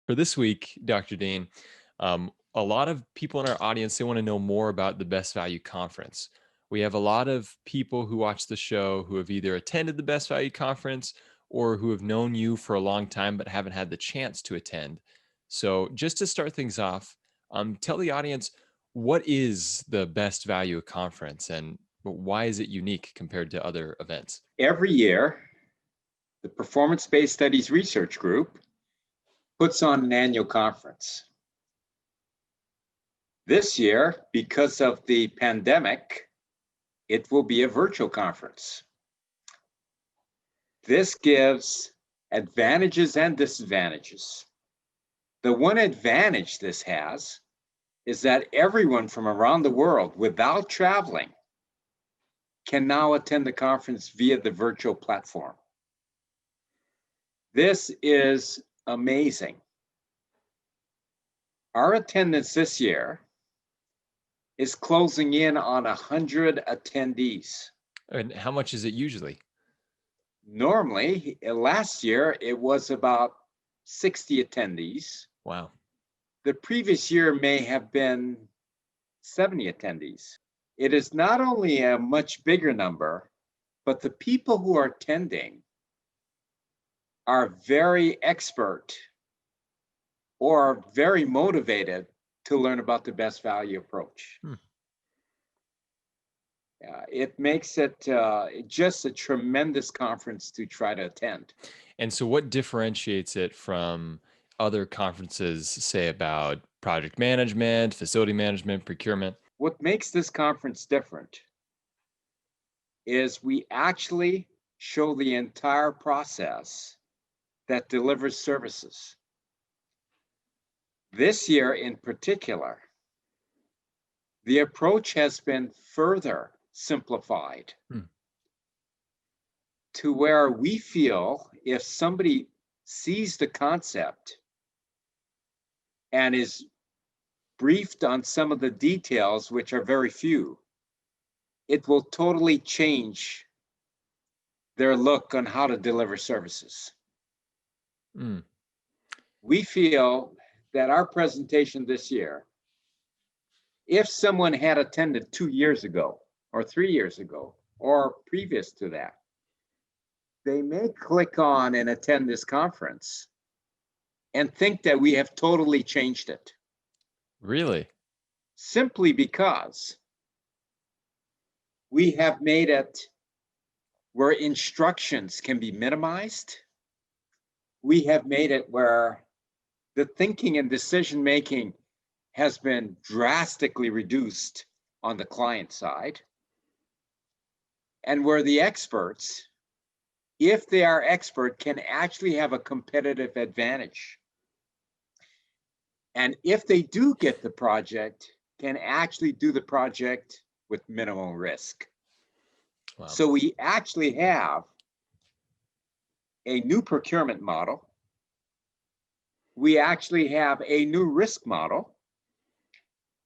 For this week, Dr. Dean, a lot of people in our audience, they want to know more about the Best Value Conference. We have a lot of people who watch the show who have either attended the Best Value Conference or who have known you for a long time but haven't had the chance to attend. So, just to start things off, tell the audience, what is the Best Value Conference and why is it unique compared to other events? Every year, the Performance-Based Studies Research Group puts on an annual conference. This year, because of the pandemic, it will be a virtual conference. This gives advantages and disadvantages. The one advantage this has is that everyone from around the world, without traveling, can now attend the conference via the virtual platform. This is amazing. Our attendance this year is closing in on 100 attendees. And how much is it usually? Normally, last year, it was about 60 attendees. Wow. The previous year may have been 70 attendees. It is not only a much bigger number, but the people who are attending are very expert or very motivated to learn about the best value approach. It makes it just a tremendous conference to try to attend. And so, what differentiates it from other conferences, say about project management, facility management, procurement? What makes this conference different is we actually show the entire process that delivers services. This year in particular, the approach has been further simplified to where we feel if somebody sees the concept and is briefed on some of the details, which are very few, it will totally change their look on how to deliver services. We feel that our presentation this year, if someone had attended 2 years ago or 3 years ago or previous to that, they may click on and attend this conference and think that we have totally changed it. Really? Simply because we have made it where instructions can be minimized. We have made it where the thinking and decision making has been drastically reduced on the client side, and where the experts, if they are expert, can actually have a competitive advantage. And if they do get the project, can actually do the project with minimal risk. Wow. So we actually have a new procurement model. We actually have a new risk model,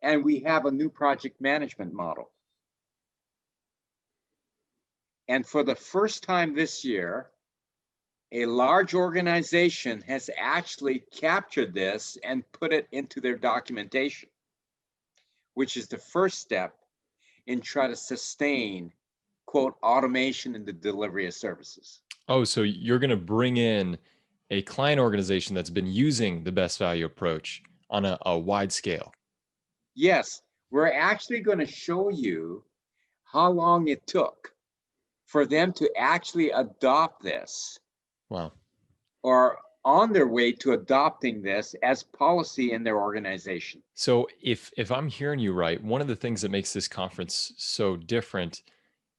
and we have a new project management model. And for the first time this year, a large organization has actually captured this and put it into their documentation, which is the first step in trying to sustain, quote, automation in the delivery of services. Oh, so you're going to bring in a client organization that's been using the best value approach on a wide scale. Yes, we're actually going to show you how long it took for them to actually adopt this. Wow. Or on their way to adopting this as policy in their organization. So if I'm hearing you right, one of the things that makes this conference so different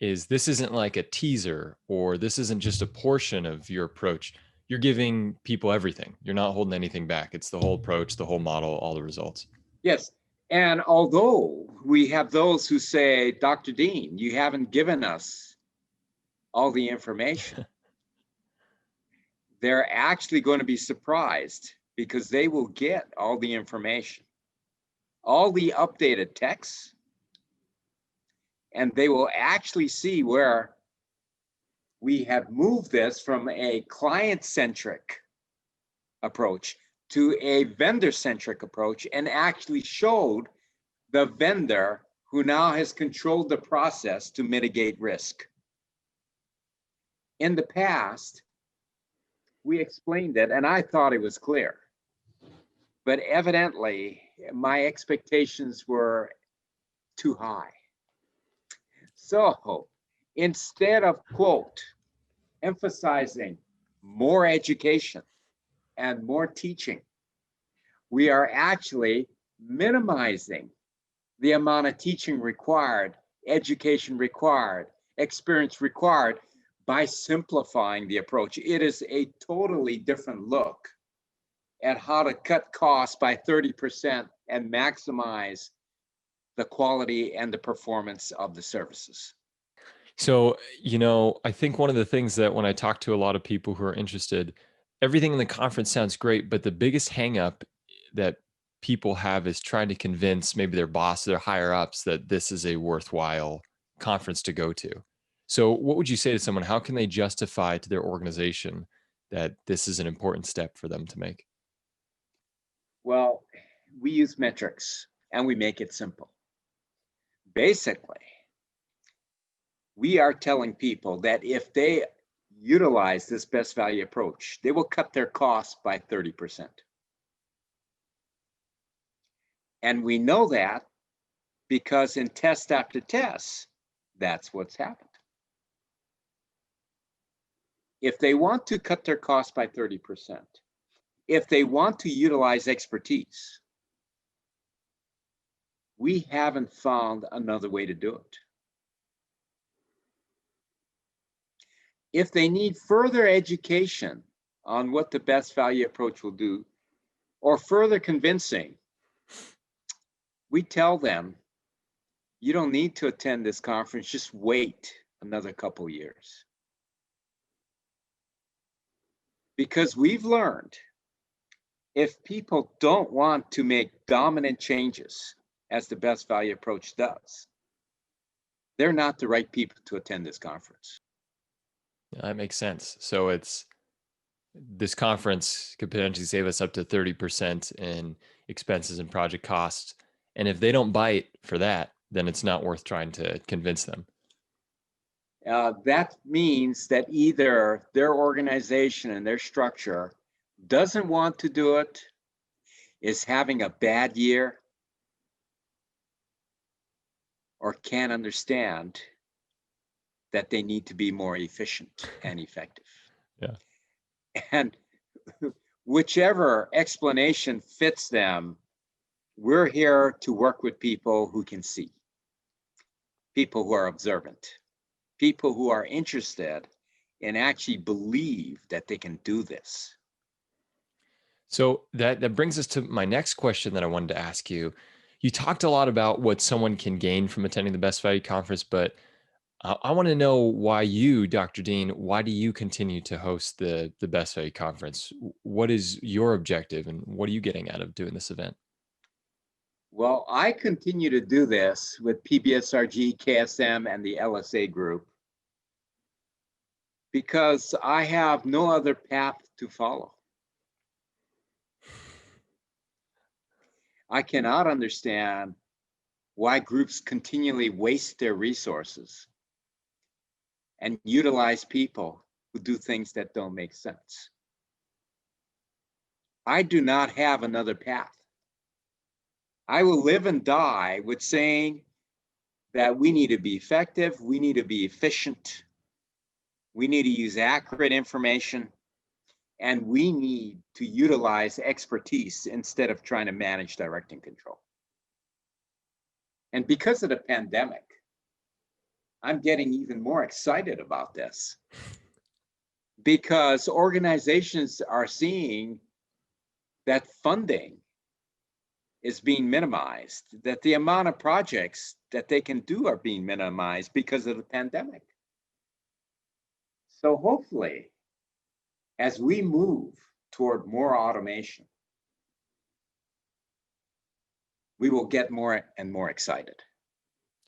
is this isn't like a teaser, or this isn't just a portion of your approach. You're giving people everything. You're not holding anything back. It's the whole approach, the whole model, all the results. Yes. And although we have those who say, Dr. Dean, you haven't given us all the information, they're actually going to be surprised because they will get all the information, all the updated texts, and they will actually see where we have moved this from a client-centric approach to a vendor-centric approach and actually showed the vendor who now has controlled the process to mitigate risk. In the past, we explained it and I thought it was clear, but evidently my expectations were too high. So instead of, quote, emphasizing more education and more teaching, we are actually minimizing the amount of teaching required, education required, experience required by simplifying the approach. It is a totally different look at how to cut costs by 30% and maximize the quality and the performance of the services. So, I think one of the things that when I talk to a lot of people who are interested, everything in the conference sounds great, but the biggest hang up that people have is trying to convince maybe their boss, their higher ups, that this is a worthwhile conference to go to. So, what would you say to someone? How can they justify to their organization that this is an important step for them to make? Well, we use metrics and we make it simple. Basically, we are telling people that if they utilize this best value approach, they will cut their costs by 30%. And we know that because in test after test, that's what's happened. If they want to cut their costs by 30%, if they want to utilize expertise, we haven't found another way to do it. If they need further education on what the best value approach will do, or further convincing, we tell them, you don't need to attend this conference, just wait another couple years. Because we've learned if people don't want to make dominant changes as the best value approach does, they're not the right people to attend this conference. Yeah, that makes sense. So it's this conference could potentially save us up to 30% in expenses and project costs. And if they don't bite for that, then it's not worth trying to convince them. That means that either their organization and their structure doesn't want to do it, is having a bad year, or can't understand that they need to be more efficient and effective. Yeah. And whichever explanation fits them, we're here to work with people who can see, people who are observant, people who are interested and actually believe that they can do this. So that brings us to my next question that I wanted to ask you. You talked a lot about what someone can gain from attending the Best Value Conference, but I want to know why you, Dr. Dean, why do you continue to host the Best Value Conference? What is your objective and what are you getting out of doing this event? Well, I continue to do this with PBSRG, KSM, and the LSA group because I have no other path to follow. I cannot understand why groups continually waste their resources and utilize people who do things that don't make sense. I do not have another path. I will live and die with saying that we need to be effective, we need to be efficient, we need to use accurate information, and we need to utilize expertise instead of trying to manage, direct, and control. And because of the pandemic, I'm getting even more excited about this because organizations are seeing that funding is being minimized, that the amount of projects that they can do are being minimized because of the pandemic. So hopefully, as we move toward more automation, we will get more and more excited.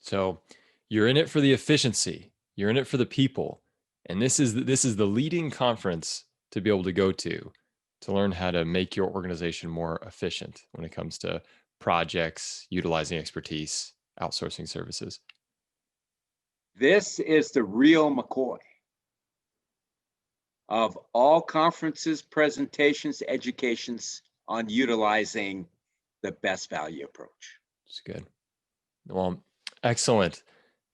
So you're in it for the efficiency, you're in it for the people, and this is the leading conference to be able to go to to learn how to make your organization more efficient when it comes to projects, utilizing expertise, outsourcing services? This is the real McCoy of all conferences, presentations, educations on utilizing the best value approach. It's good. Well, excellent.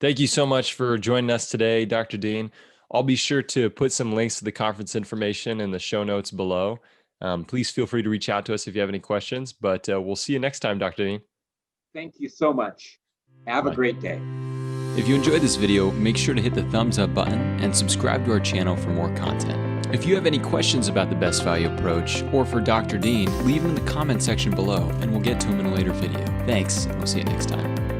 Thank you so much for joining us today, Dr. Dean. I'll be sure to put some links to the conference information in the show notes below. Please feel free to reach out to us if you have any questions, but we'll see you next time, Dr. Dean. Thank you so much. Have a Bye. great day. If you enjoyed this video, make sure to hit the thumbs up button and subscribe to our channel for more content. If you have any questions about the best value approach or for Dr. Dean, leave them in the comment section below and we'll get to them in a later video. Thanks, we'll see you next time.